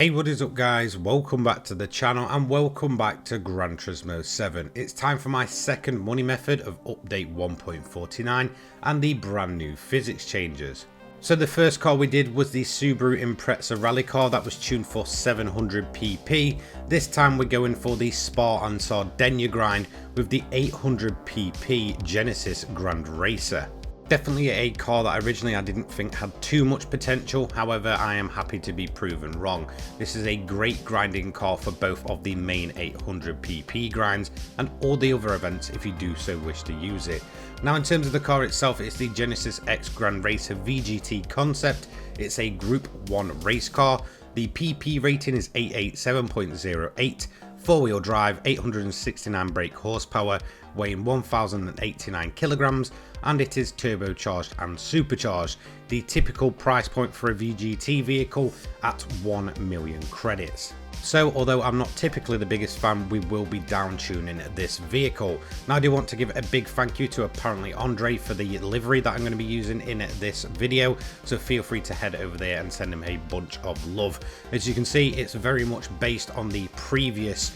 Hey, what is up guys, welcome back to the channel and welcome back to Gran Turismo 7. It's time for my second money method of update 1.49 and the brand new physics changes. So the first car we did was the Subaru Impreza rally car that was tuned for 700 pp. This time we're going for the Spa and Sardegna grind with the 800 pp Genesis Grand Racer. Definitely a car that originally I didn't think had too much potential, however I am happy to be proven wrong. This is a great grinding car for both of the main 800 pp grinds and all the other events if you do so wish to use it. Now in terms of the car itself, it's the Genesis X Grand Racer VGT concept. It's a Group 1 race car. The PP rating is 887.08, 4-wheel drive, 869 brake horsepower, weighing 1089 kilograms, and it is turbocharged and supercharged. The typical price point for a VGT vehicle at 1 million credits. So although I'm not typically the biggest fan, we will be down tuning this vehicle. Now I do want to give a big thank you to apparently Andre for the livery that I'm going to be using in this video, so feel free to head over there and send him a bunch of love. As you can see, it's very much based on the previous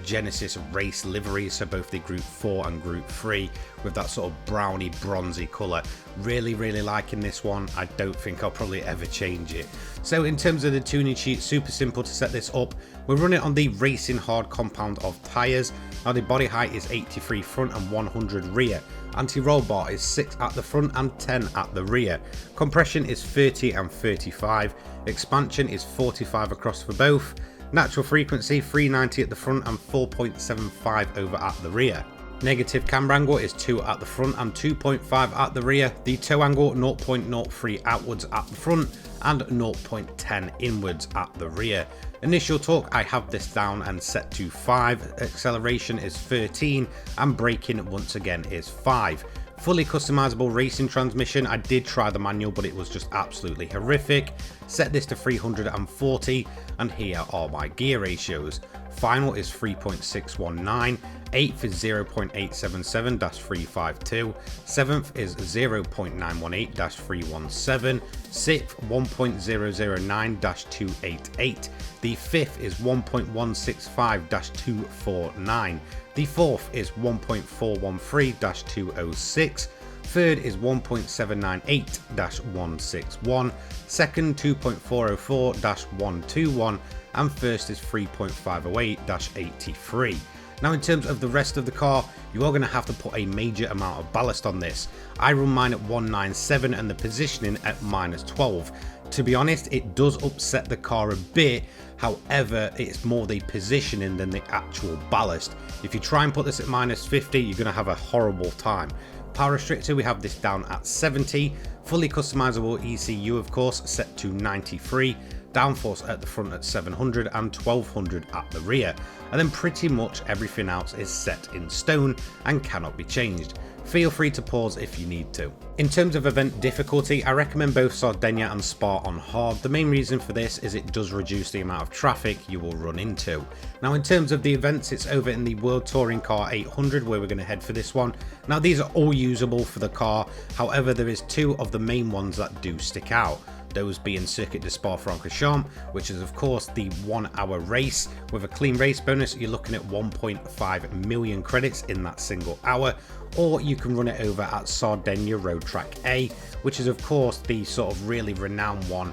Genesis race liveries, so both the Group 4 and Group 3 with that sort of browny bronzy colour. Really liking this one. I don't think I'll probably ever change it. So in terms of the tuning sheet, super simple to set this up. We're running on the Racing Hard compound of tyres. Now the body height is 83 front and 100 rear. Anti-roll bar is 6 at the front and 10 at the rear. Compression is 30 and 35. Expansion is 45 across for both. Natural frequency 390 at the front and 4.75 over at the rear. Negative camber angle is 2 at the front and 2.5 at the rear. The toe angle 0.03 outwards at the front and 0.10 inwards at the rear. Initial torque, I have this down and set to 5. Acceleration is 13 and braking once again is 5. Fully customizable racing transmission. I did try the manual, but it was just absolutely horrific. Set this to 340 and here are my gear ratios. Final is 3.619, 8th is 0.877-352, 7th is 0.918-317, 6th 1.009-288, the 5th is 1.165-249, the 4th is 1.413-206, 3rd is 1.798-161, 2nd 2.404-121, and 1st is 3.508-83. Now in terms of the rest of the car, you are going to have to put a major amount of ballast on this. I run mine at 197 and the positioning at -12. To be honest, it does upset the car a bit, however it's more the positioning than the actual ballast. If you try and put this at -50, you're going to have a horrible time. Power restrictor, we have this down at 70, fully customizable ECU of course set to 93, downforce at the front at 700 and 1200 at the rear, and then pretty much everything else is set in stone and cannot be changed. Feel free to pause if you need to. In terms of event difficulty, I recommend both Sardegna and Spa on hard. The main reason for this is it does reduce the amount of traffic you will run into. Now in terms of the events, it's over in the World Touring Car 800 where we're going to head for this one. Now these are all usable for the car, however there is 2 of the main ones that do stick out. Those being Circuit de Spa-Francorchamps, which is of course the 1 hour race. With a clean race bonus, you're looking at 1.5 million credits in that single hour, or you can run it over at Sardegna Road Track A, which is of course the sort of really renowned one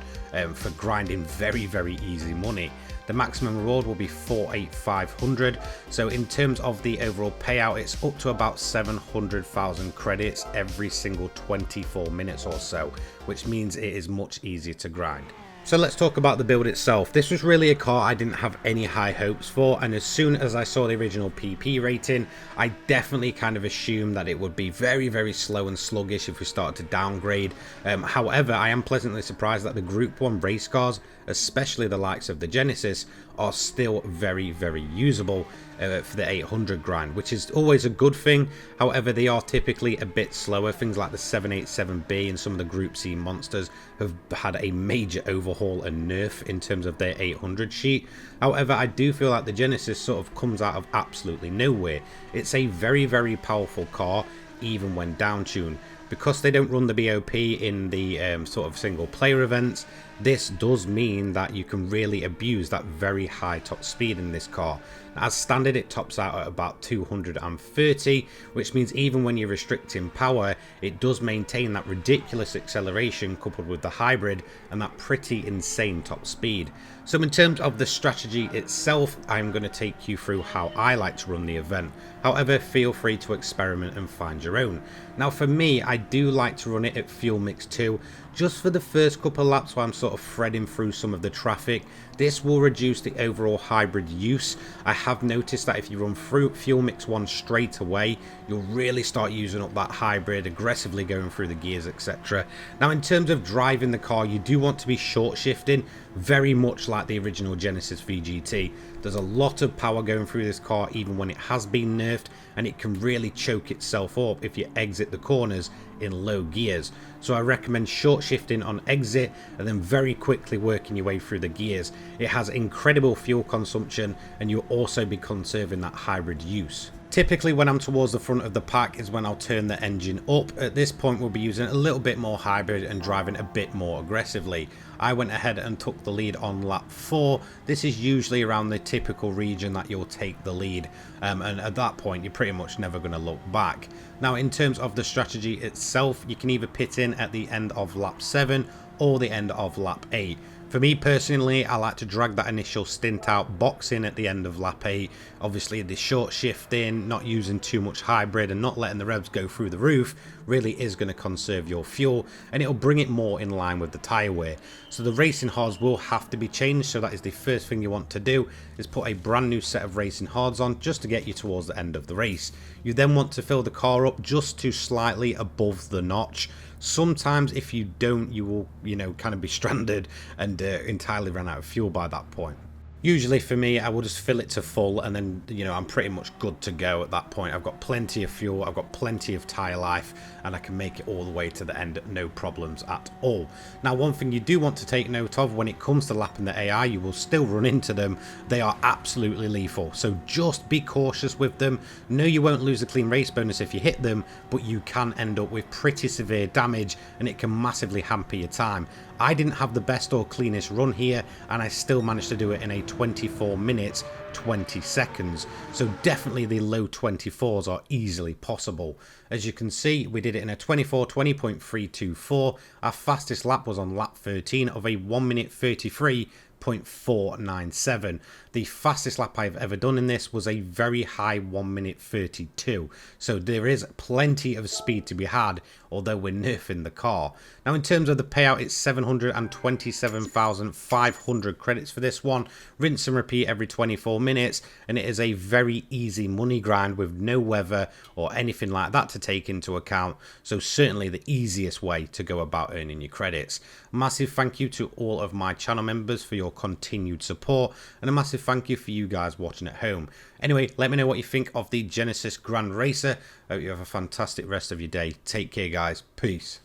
for grinding very easy money. The maximum reward will be 48500, so in terms of the overall payout, it's up to about 700,000 credits every single 24 minutes or so, which means it is much easier to grind. So let's talk about the build itself. This was really a car I didn't have any high hopes for, and as soon as I saw the original PP rating, I definitely kind of assumed that it would be very slow and sluggish if we started to downgrade. However, I am pleasantly surprised that the Group 1 race cars, especially the likes of the Genesis, are still very usable for the 800 grind, which is always a good thing. However, they are typically a bit slower. Things like the 787B and some of the Group C monsters have had a major overhaul and nerf in terms of their 800 sheet. However, I do feel like the Genesis sort of comes out of absolutely nowhere. It's a very powerful car even when down tuned. Because they don't run the BOP in the sort of single player events, This does mean that you can really abuse that very high top speed in this car. As standard, it tops out at about 230, which means even when you're restricting power, it does maintain that ridiculous acceleration coupled with the hybrid and that pretty insane top speed. So in terms of the strategy itself, I'm going to take you through how I like to run the event. However, feel free to experiment and find your own. Now for me, I do like to run it at fuel mix 2, just for the first couple of laps while I'm sort of threading through some of the traffic. This will reduce the overall hybrid use. I have noticed that if you run through fuel mix 1 straight away, you'll really start using up that hybrid, aggressively going through the gears, etc. Now in terms of driving the car, you do want to be short shifting, very much like the original Genesis VGT. There's a lot of power going through this car even when it has been nerfed, and it can really choke itself up if you exit the corners in low gears. So I recommend short shifting on exit and then very quickly working your way through the gears. It has incredible fuel consumption and you'll also be conserving that hybrid use. Typically when I'm towards the front of the pack is when I'll turn the engine up. At this point we'll be using a little bit more hybrid and driving a bit more aggressively. I went ahead and took the lead on lap 4. This is usually around the typical region that you'll take the lead, and at that point you're pretty much never going to look back. Now in terms of the strategy itself, you can either pit in at the end of lap 7 or the end of lap 8. For me personally, I like to drag that initial stint out, box in at the end of lap 8. Obviously the short shifting, not using too much hybrid and not letting the revs go through the roof really is going to conserve your fuel, and it'll bring it more in line with the tyre wear. So the racing hards will have to be changed, so that is the first thing you want to do, is put a brand new set of racing hards on just to get you towards the end of the race. You then want to fill the car up just to slightly above the notch. Sometimes if you don't, you will, kind of be stranded and entirely run out of fuel by that point. Usually for me, I will just fill it to full and then, I'm pretty much good to go at that point. I've got plenty of fuel, I've got plenty of tyre life, and I can make it all the way to the end, no problems at all. Now, one thing you do want to take note of when it comes to lapping the AI, you will still run into them. They are absolutely lethal, so just be cautious with them. No, you won't lose the clean race bonus if you hit them, but you can end up with pretty severe damage, and it can massively hamper your time. I didn't have the best or cleanest run here, and I still managed to do it in a 24 minutes 20 seconds, so definitely the low 24s are easily possible. As you can see, we did it in a 24:20.324. Our fastest lap was on lap 13 of a 1 minute 33.497. The fastest lap I've ever done in this was a very high 1 minute 32. So there is plenty of speed to be had, although we're nerfing the car. Now in terms of the payout, it's 727,500 credits for this one. Rinse and repeat every 24 minutes, and it is a very easy money grind with no weather or anything like that to take into account. So certainly the easiest way to go about earning your credits. Massive thank you to all of my channel members for your continued support, and a massive thank you for you guys watching at home. Anyway, let me know what you think of the Genesis Grand Racer. I hope you have a fantastic rest of your day. Take care, guys. Peace.